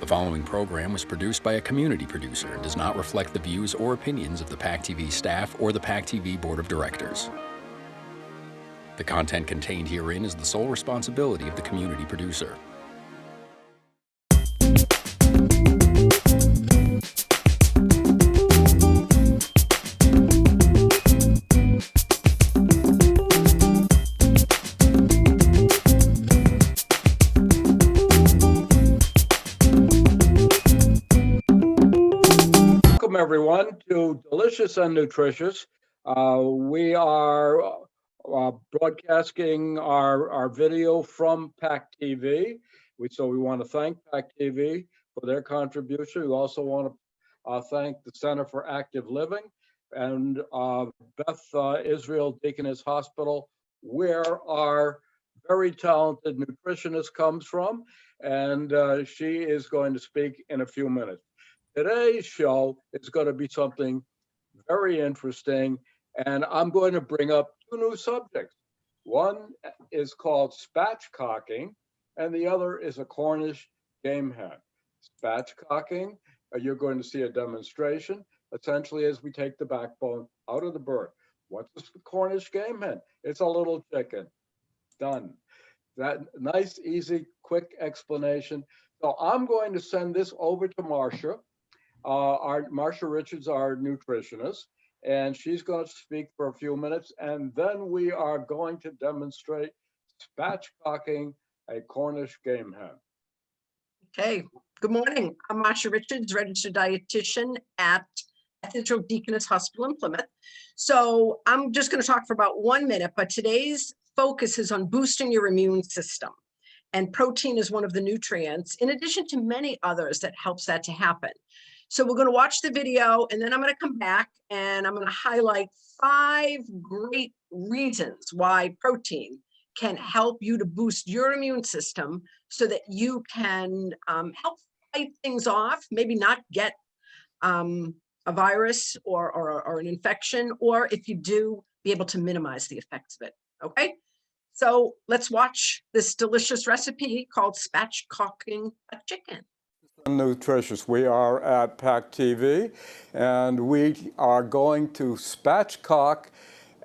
The following program was produced by a community producer and does not reflect the views or opinions of the PACTV staff or the PACTV Board of Directors. The content contained herein is the sole responsibility of the community producer. Welcome everyone to Delicious and Nutritious. We are broadcasting our video from PACTV. So we want to thank PACTV for their contribution. We also want to thank the Center for Active Living and Beth Israel Deaconess Hospital, where our very talented nutritionist comes from, and she is going to speak in a few minutes. Today's show is going to be something very interesting, and I'm going to bring up two new subjects. One is called spatchcocking, and the other is a Cornish Game Hen. Spatchcocking, you're going to see a demonstration, essentially as we take the backbone out of the bird. What's the Cornish Game Hen? It's a little chicken. Done. That nice, easy, quick explanation. So I'm going to send this over to Marcia. Marcie Richards, our nutritionist, and she's going to speak for a few minutes, and then we are going to demonstrate spatchcocking a Cornish Game Hen. Okay, good morning. I'm Marcia Richards, registered dietitian at Beth Israel Deaconess Hospital in Plymouth. So I'm just going to talk for about 1 minute, but today's focus is on boosting your immune system. And protein is one of the nutrients, in addition to many others, that helps that to happen. So we're going to watch the video, and then I'm going to come back and I'm going to highlight 5 great reasons why protein can help you to boost your immune system so that you can help fight things off, maybe not get a virus or an infection, or if you do, be able to minimize the effects of it. Okay, so let's watch this delicious recipe called spatchcocking a chicken. Nutritious. We are at PACTV, and we are going to spatchcock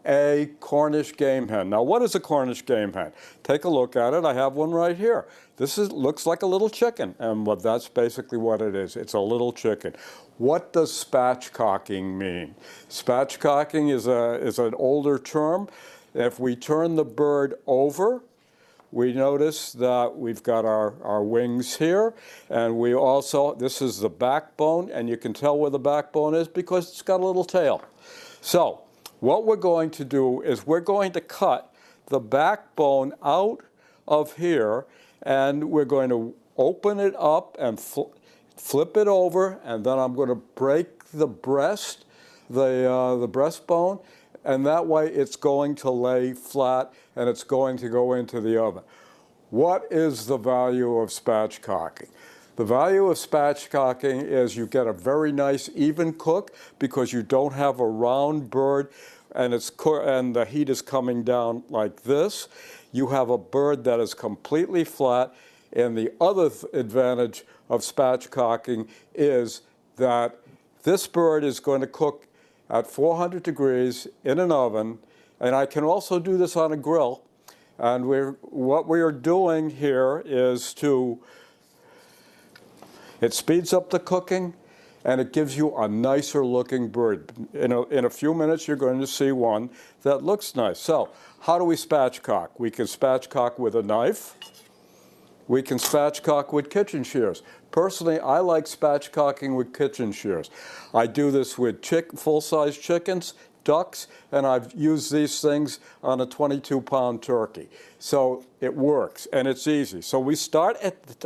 a Cornish Game Hen. Now, what is a Cornish Game Hen? Take a look at it. I have one right here. Looks like a little chicken, and that's basically what it is. It's a little chicken. What does spatchcocking mean? Spatchcocking is an older term. If we turn the bird over, we notice that we've got our wings here, and we also, this is the backbone, and you can tell where the backbone is because it's got a little tail. So what we're going to do is we're going to cut the backbone out of here, and we're going to open it up and flip it over, and then I'm going to break the breast, the breastbone, and that way it's going to lay flat and it's going to go into the oven. What is the value of spatchcocking? The value of spatchcocking is you get a very nice even cook because you don't have a round bird and the heat is coming down like this. You have a bird that is completely flat, and the other advantage of spatchcocking is that this bird is going to cook at 400 degrees in an oven, and I can also do this on a grill. And what we are doing here is it speeds up the cooking, and it gives you a nicer looking bird. In a few minutes, you're going to see one that looks nice. So how do we spatchcock? We can spatchcock with a knife. We can spatchcock with kitchen shears. Personally, I like spatchcocking with kitchen shears. I do this with full-size chickens, ducks, and I've used these things on a 22-pound turkey. So it works, and it's easy. So we start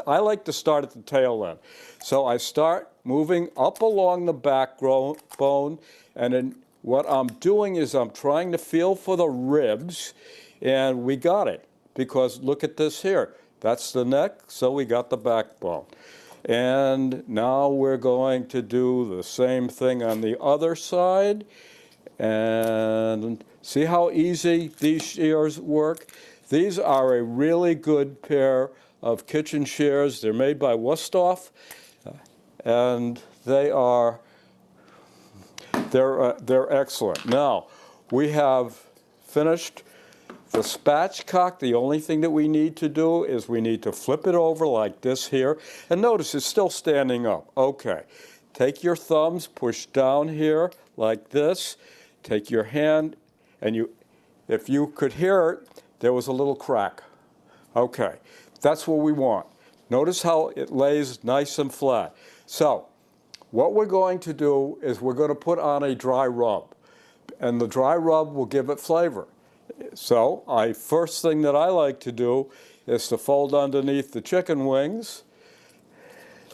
I like to start at the tail end. So I start moving up along the backbone, and then what I'm doing is I'm trying to feel for the ribs, and we got it, because look at this here. That's the neck, so we got the backbone. And now we're going to do the same thing on the other side. And see how easy these shears work? These are a really good pair of kitchen shears. They're made by Wusthof, and they're excellent. Now, we have finished the spatchcock. The only thing that we need to do is we need to flip it over like this here. And notice it's still standing up. Okay. Take your thumbs, push down here like this. Take your hand, and if you could hear it, there was a little crack. Okay. That's what we want. Notice how it lays nice and flat. So, what we're going to do is we're going to put on a dry rub. And the dry rub will give it flavor. So, first thing that I like to do is to fold underneath the chicken wings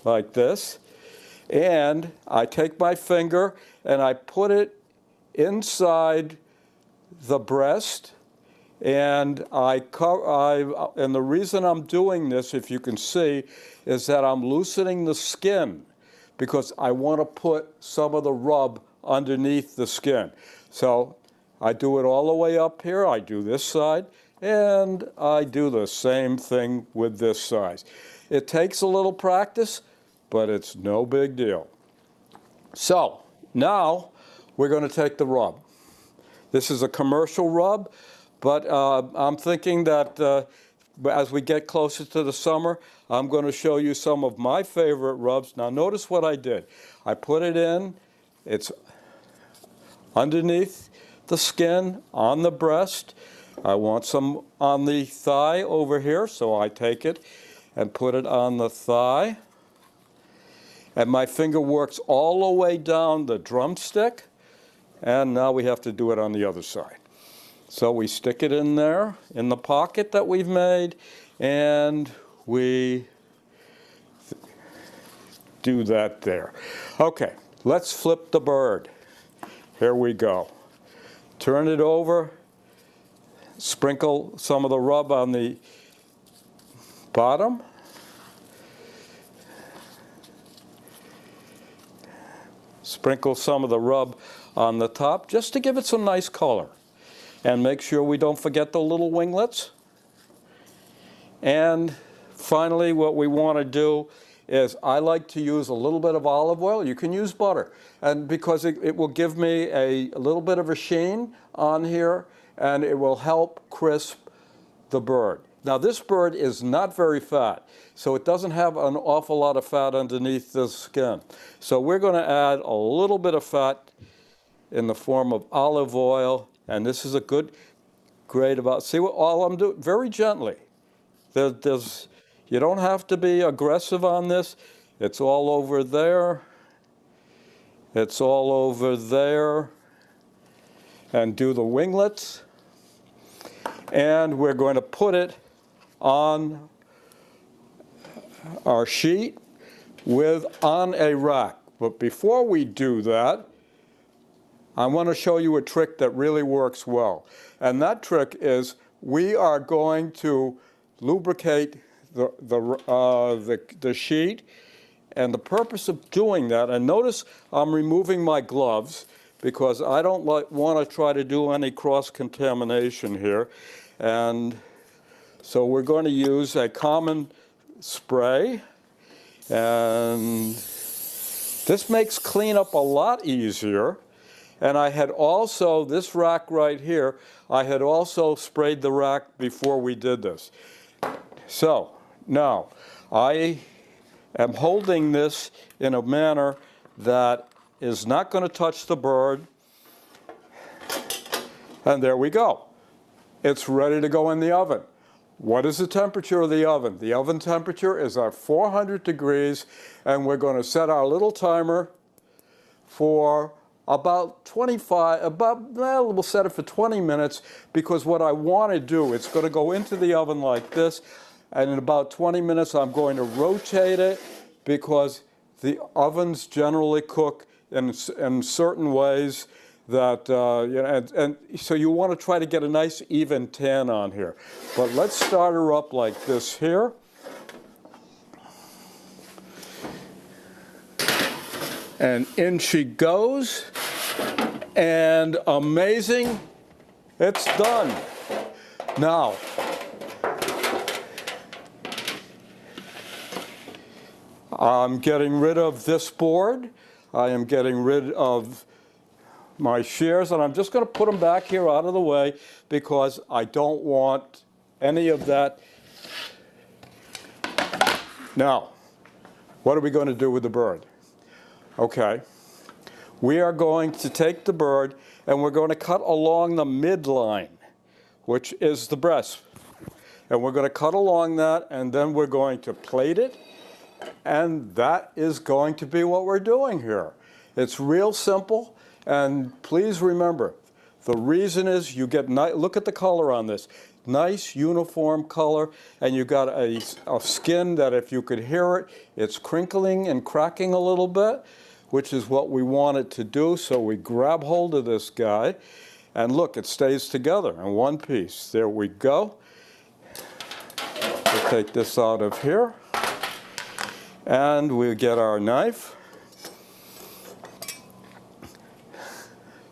like this. And I take my finger and I put it inside the breast. And and the reason I'm doing this, if you can see, is that I'm loosening the skin because I want to put some of the rub underneath the skin. So I do it all the way up here. I do this side, and I do the same thing with this side. It takes a little practice, but it's no big deal. So now we're going to take the rub. This is a commercial rub, but I'm thinking that as we get closer to the summer, I'm going to show you some of my favorite rubs. Now notice what I did. I put it in. It's underneath the skin on the breast. I want some on the thigh over here, so I take it and put it on the thigh. And my finger works all the way down the drumstick. And now we have to do it on the other side. So we stick it in there, in the pocket that we've made, and we do that there. Okay, let's flip the bird. Here we go. Turn it over, sprinkle some of the rub on the bottom. Sprinkle some of the rub on the top just to give it some nice color. And make sure we don't forget the little winglets. And finally, what we want to do is I like to use a little bit of olive oil. You can use butter, and because it will give me a little bit of a sheen on here, and it will help crisp the bird. Now this bird is not very fat, so it doesn't have an awful lot of fat underneath the skin. So we're going to add a little bit of fat in the form of olive oil, and this is a good grade about, see what all I'm doing, very gently. You don't have to be aggressive on this. It's all over there. It's all over there. And do the winglets. And we're going to put it on our sheet on a rack. But before we do that, I want to show you a trick that really works well. And that trick is we are going to lubricate the sheet. And the purpose of doing that, and notice I'm removing my gloves because I don't want to try to do any cross-contamination here. And so we're going to use a common spray. And this makes cleanup a lot easier. And I had also, this rack right here, I had also sprayed the rack before we did this. So now I am holding this in a manner that is not going to touch the bird. And there we go. It's ready to go in the oven. What is the temperature of the oven? The oven temperature is at 400 degrees, and we're going to set our little timer for about 25, we'll set it for 20 minutes, because what I want to do, it's going to go into the oven like this, and in about 20 minutes I'm going to rotate it, because the ovens generally cook in certain ways that, and so you want to try to get a nice even tan on here. But let's start her up like this here. And in she goes, and amazing, it's done. Now, I'm getting rid of this board. I am getting rid of my shears, and I'm just going to put them back here out of the way because I don't want any of that. Now, what are we going to do with the bird? Okay, we are going to take the bird and we're going to cut along the midline, which is the breast. And we're going to cut along that, and then we're going to plate it, and that is going to be what we're doing here. It's real simple, and please remember, the reason is you get, look at the color on this, nice uniform color, and you got a skin that if you could hear it, it's crinkling and cracking a little bit, which is what we want it to do. So we grab hold of this guy, and look, it stays together in one piece. There we go. We'll take this out of here, and we'll get our knife.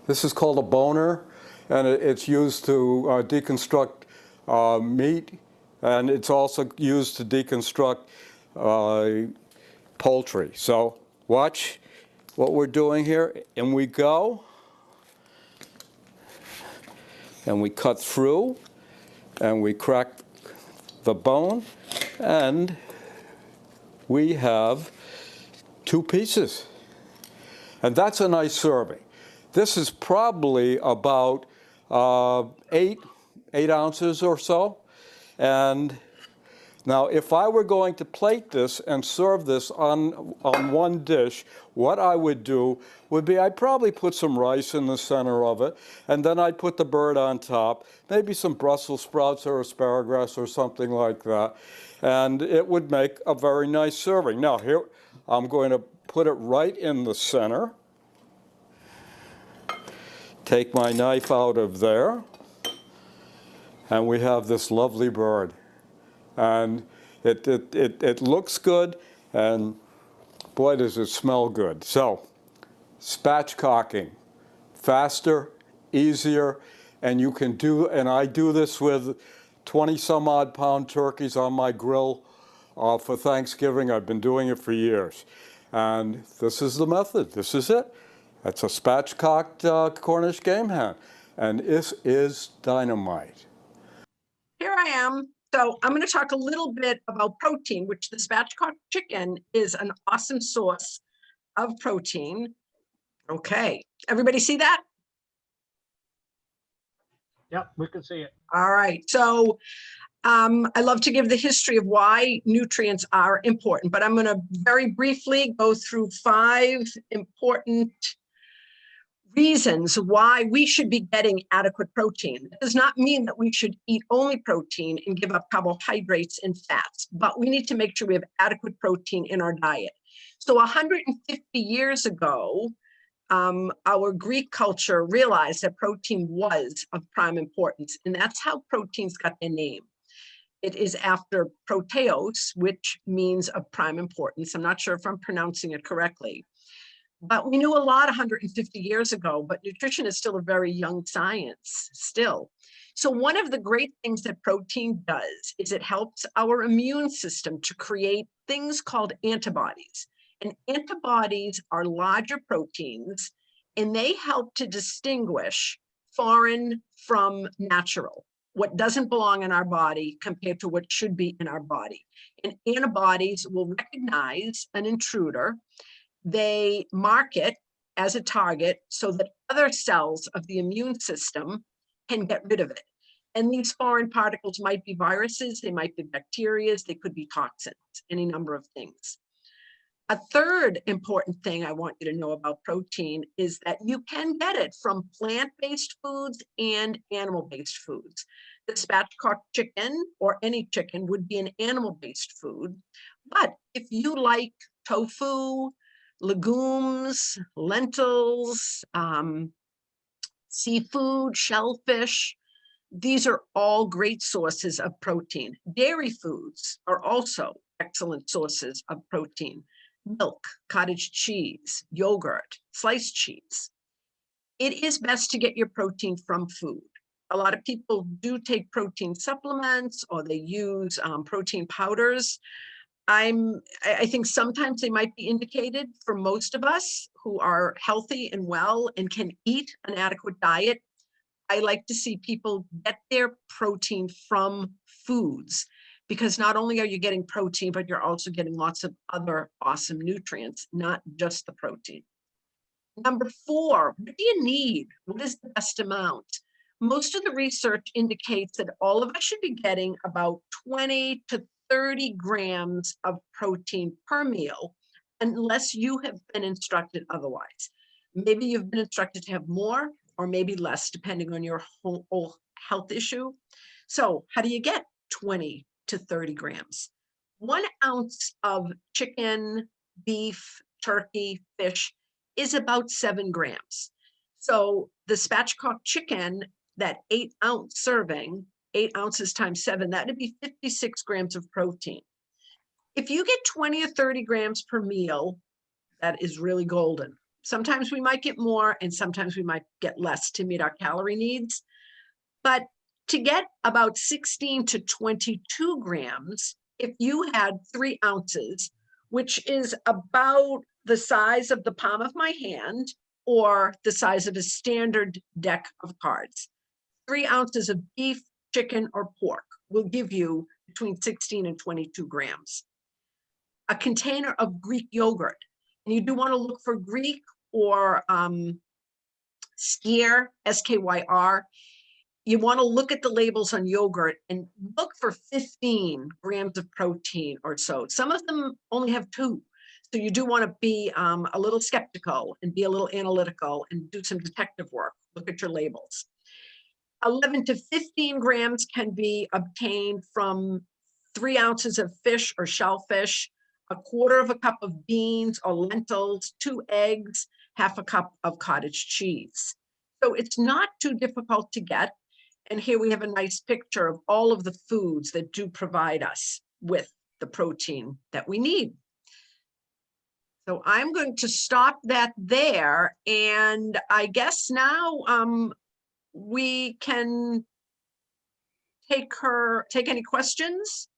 This is called a boner, and it's used to deconstruct meat, and it's also used to deconstruct poultry. So watch what we're doing here, and we go, and we cut through, and we crack the bone, and we have 2 pieces. And that's a nice serving. This is probably about 8 ounces or so. And now if I were going to plate this and serve this on one dish, what I would do would be I'd probably put some rice in the center of it, and then I'd put the bird on top, maybe some Brussels sprouts or asparagus or something like that, and it would make a very nice serving. Now here, I'm going to put it right in the center. Take my knife out of there, and we have this lovely bird. And it looks good, and boy, does it smell good. So, spatchcocking, faster, easier, and you can do, and I do this with 20-some-odd pound turkeys on my grill for Thanksgiving. I've been doing it for years. And this is the method. This is it. It's a spatchcocked Cornish Game Hen, and this is dynamite. Here I am. So I'm going to talk a little bit about protein, which the spatchcock chicken is an awesome source of protein. Okay, everybody see that? Yep, we can see it. All right, so I love to give the history of why nutrients are important, but I'm going to very briefly go through 5 important reasons why we should be getting adequate protein. It does not mean that we should eat only protein and give up carbohydrates and fats, but we need to make sure we have adequate protein in our diet. So 150 years ago, our Greek culture realized that protein was of prime importance, and that's how proteins got their name. It is after proteos, which means of prime importance. I'm not sure if I'm pronouncing it correctly. But we knew a lot 150 years ago, but nutrition is still a very young science still. So one of the great things that protein does is it helps our immune system to create things called antibodies. And antibodies are larger proteins, and they help to distinguish foreign from natural, what doesn't belong in our body compared to what should be in our body. And antibodies will recognize an intruder. They mark it as a target so that other cells of the immune system can get rid of it. And these foreign particles might be viruses, they might be bacteria, they could be toxins, any number of things. A third important thing I want you to know about protein is that you can get it from plant-based foods and animal-based foods. The spatchcock chicken or any chicken would be an animal-based food. But if you like tofu, legumes, lentils, seafood, shellfish, these are all great sources of protein. Dairy foods are also excellent sources of protein. Milk, cottage cheese, yogurt, sliced cheese. It is best to get your protein from food. A lot of people do take protein supplements or they use protein powders. I think sometimes they might be indicated for most of us who are healthy and well and can eat an adequate diet. I like to see people get their protein from foods, because not only are you getting protein, but you're also getting lots of other awesome nutrients, not just the protein. Number 4, what do you need? What is the best amount? Most of the research indicates that all of us should be getting about 20 to 30 grams of protein per meal, unless you have been instructed otherwise. Maybe you've been instructed to have more or maybe less, depending on your whole health issue. So how do you get 20 to 30 grams? 1 ounce of chicken, beef, turkey, fish is about 7 grams. So the Spatchcock chicken, that 8-ounce serving, 8 ounces times 7, that would be 56 grams of protein. If you get 20 or 30 grams per meal, that is really golden. Sometimes we might get more and sometimes we might get less to meet our calorie needs. But to get about 16 to 22 grams, if you had 3 ounces, which is about the size of the palm of my hand or the size of a standard deck of cards, 3 ounces of beef, chicken, or pork will give you between 16 and 22 grams. A container of Greek yogurt, and you do want to look for Greek or skyr, S-K-Y-R. You want to look at the labels on yogurt and look for 15 grams of protein or so. Some of them only have 2. So you do want to be a little skeptical and be a little analytical and do some detective work. Look at your labels. 11 to 15 grams can be obtained from 3 ounces of fish or shellfish, 1/4 cup of beans or lentils, 2 eggs, 1/2 cup of cottage cheese. So it's not too difficult to get. And here we have a nice picture of all of the foods that do provide us with the protein that we need. So I'm going to stop that there. And I guess now we can take any questions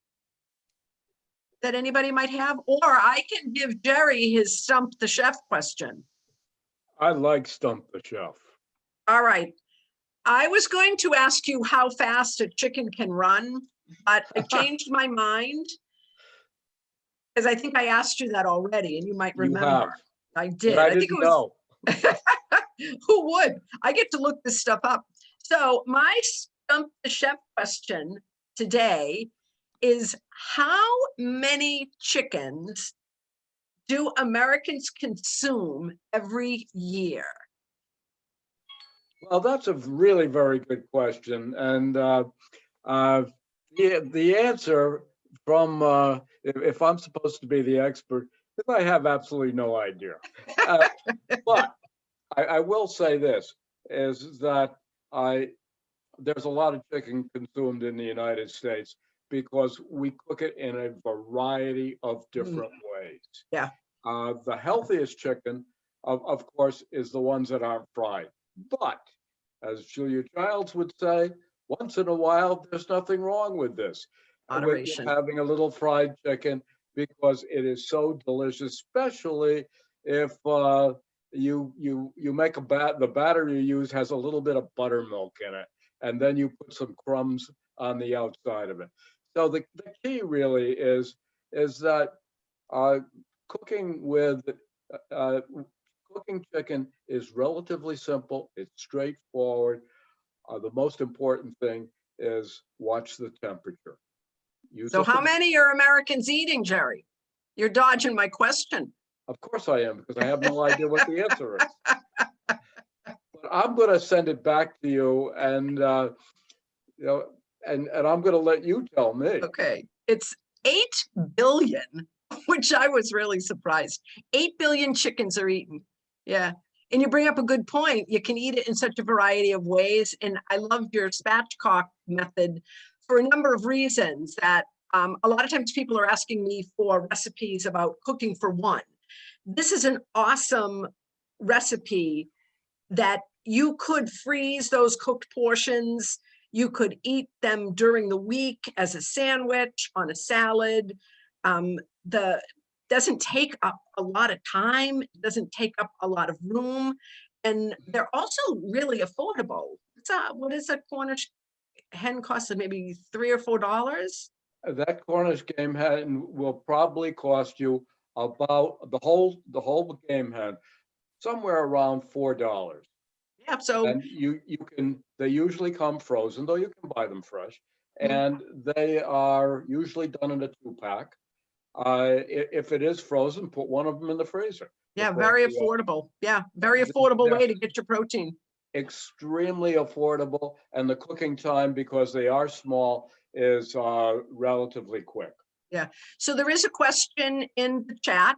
that anybody might have, or I can give Jerry his Stump the Chef question. I like Stump the Chef. All right. I was going to ask you how fast a chicken can run, but I changed my mind because I think I asked you that already and you might remember. You have. I did. But I think didn't it was. know. Who would? I get to look this stuff up. So my Stump the Chef question today is, how many chickens do Americans consume every year? Well, that's a really very good question. And the answer from, if I'm supposed to be the expert, I have absolutely no idea. But I will say this, is that there's a lot of chicken consumed in the United States because we cook it in a variety of different ways. Yeah. The healthiest chicken, of course, is the ones that aren't fried. But as Julia Childs would say, once in a while, there's nothing wrong with this. Moderation. With having a little fried chicken, because it is so delicious, especially if you make the batter you use has a little bit of buttermilk in it, and then you put some crumbs on the outside of it. So the key really is that cooking chicken is relatively simple. It's straightforward. The most important thing is watch the temperature. So how many are Americans eating, Jerry? You're dodging my question. Of course I am, because I have no idea what the answer is. But I'm going to send it back to you, and and I'm going to let you tell me. Okay, it's 8 billion, which I was really surprised. 8 billion chickens are eaten. Yeah. And you bring up a good point. You can eat it in such a variety of ways. And I loved your Spatchcock method for a number of reasons. That a lot of times people are asking me for recipes about cooking for one. This is an awesome recipe that you could freeze those cooked portions. You could eat them during the week as a sandwich, on a salad. the doesn't take up a lot of time, doesn't take up a lot of room, and they're also really affordable. What is a Cornish hen cost? Maybe $3 or $4? That Cornish game hen will probably cost you about the whole game hen somewhere around $4. Yeah, so And they usually come frozen, though you can buy them fresh, and they are usually done in a 2-pack. If it is frozen, put one of them in the freezer. yeah, very affordable. Yeah, very affordable way to get your protein. Extremely affordable, and the cooking time, because they are small, is relatively quick. Yeah, so there is a question in the chat.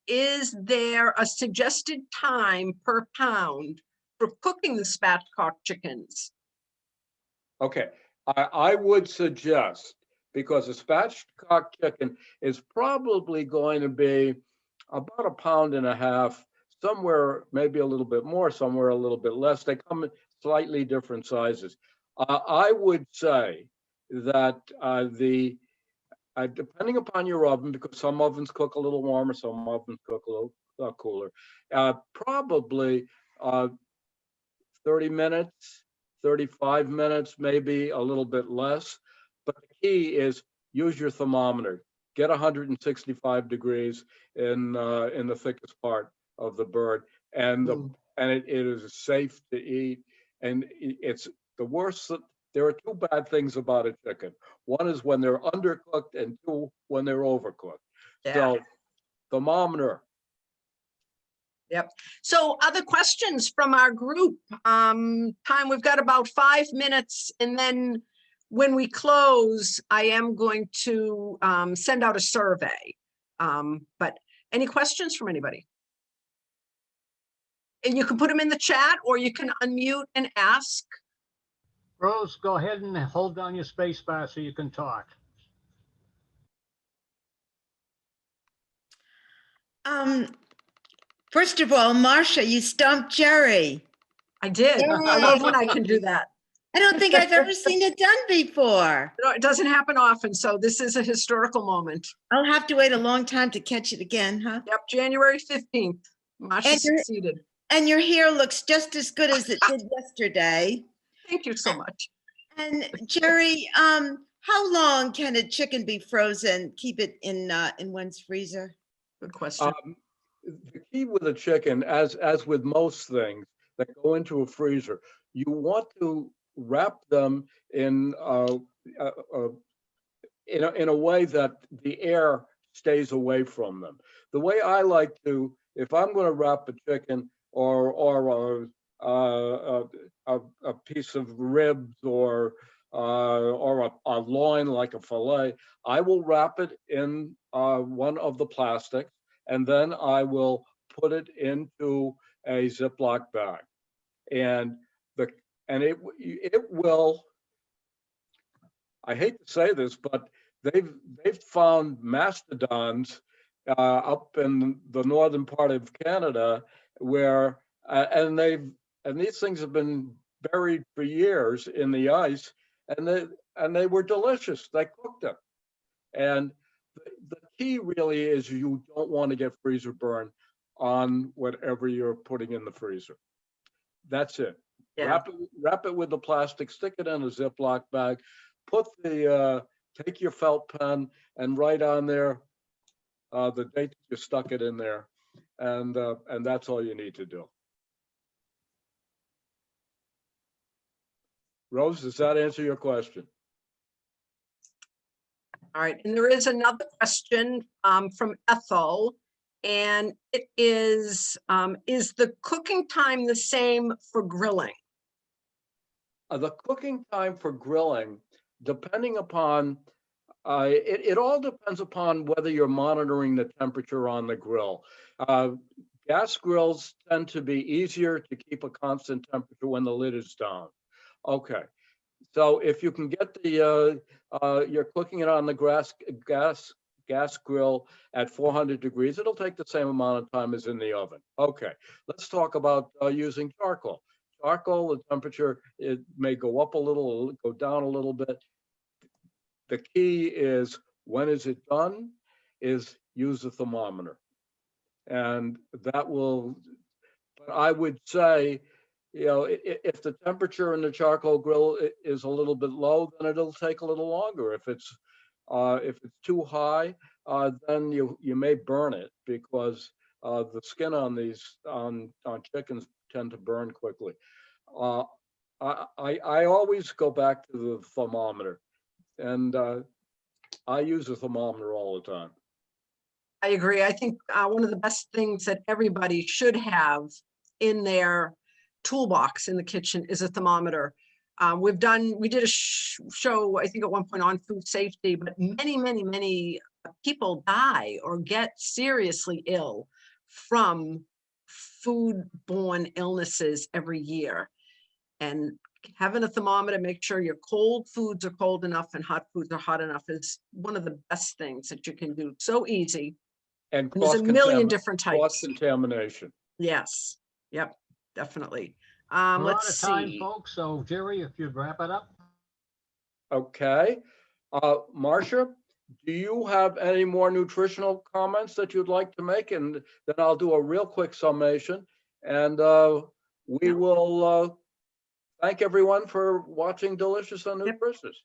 Is there a suggested time per pound for cooking the spatchcock chickens? Okay, I would suggest, because a spatchcock chicken is probably going to be about 1.5 pounds, somewhere maybe a little bit more, somewhere a little bit less. They come in slightly different sizes. I would say that depending upon your oven, because some ovens cook a little warmer, some ovens cook a little cooler, probably 30 minutes, 35 minutes, maybe a little bit less. But the key is use your thermometer. Get 165 degrees in the thickest part of the bird, and it is safe to eat. And it's the worst. There are 2 bad things about a chicken. One is when they're undercooked, and 2, when they're overcooked. Yeah. So thermometer. Yep. So other questions from our group? Time, we've got about 5 minutes, and then when we close, I am going to send out a survey. But any questions from anybody? And you can put them in the chat, or you can unmute and ask. Rose, go ahead and hold down your space bar so you can talk. First of all, Marcia, you stumped Jerry. I did. I love when I can do that. I don't think I've ever seen it done before. No, it doesn't happen often, so this is a historical moment. I'll have to wait a long time to catch it again, huh? Yep, January 15th. Marcia succeeded. And your hair looks just as good as it did yesterday. Thank you so much. And Jerry, how long can a chicken be frozen? Keep it in one's freezer? Good question. The key with a chicken, as with most things that go into a freezer, you want to wrap them in a way that the air stays away from them. The way I like to, if I'm going to wrap a chicken or a piece of ribs or a loin like a fillet, I will wrap it in one of the plastics, and then I will put it into a Ziploc bag, and it will. I hate to say this, but they've found mastodons up in the northern part of Canada where and these things have been buried for years in the ice, and they were delicious. They cooked them, and the key really is you don't want to get freezer burn on whatever you're putting in the freezer. That's it. Yeah. Wrap it with the plastic, stick it in a Ziploc bag, take your felt pen and write on there the date you stuck it in there, and that's all you need to do. Rose, does that answer your question? All right, and there is another question from Ethel, and it is the cooking time the same for grilling? The cooking time for grilling, depending upon, it all depends upon whether you're monitoring the temperature on the grill. Gas grills tend to be easier to keep a constant temperature when the lid is down. Okay, so if you can get you're cooking it on the gas grill at 400 degrees, it'll take the same amount of time as in the oven. Okay, let's talk about using charcoal. Charcoal, the temperature, it may go up a little, go down a little bit. The key is, when is it done? is use a thermometer. And that will, but I would say, you know, if the temperature in the charcoal grill is a little bit low, then it'll take a little longer. If it's too high, then you may burn it, because the skin on these on chickens tend to burn quickly. I always go back to the thermometer, and I use a thermometer all the time. I agree. I think one of the best things that everybody should have in their toolbox in the kitchen is a thermometer. We did a show, I think at one point, on food safety, but many people die or get seriously ill from foodborne illnesses every year. And having a thermometer, make sure your cold foods are cold enough and hot foods are hot enough, is one of the best things that you can do. So easy. And There's a million different types. Cross-contamination. Yes. Yep. Definitely. We're out Let's of time, see. folks. So Jerry, if you'd wrap it up. Okay. Marcia, do you have any more nutritional comments that you'd like to make? And then I'll do a real quick summation. And we will thank everyone for watching Delicious and Nutritious.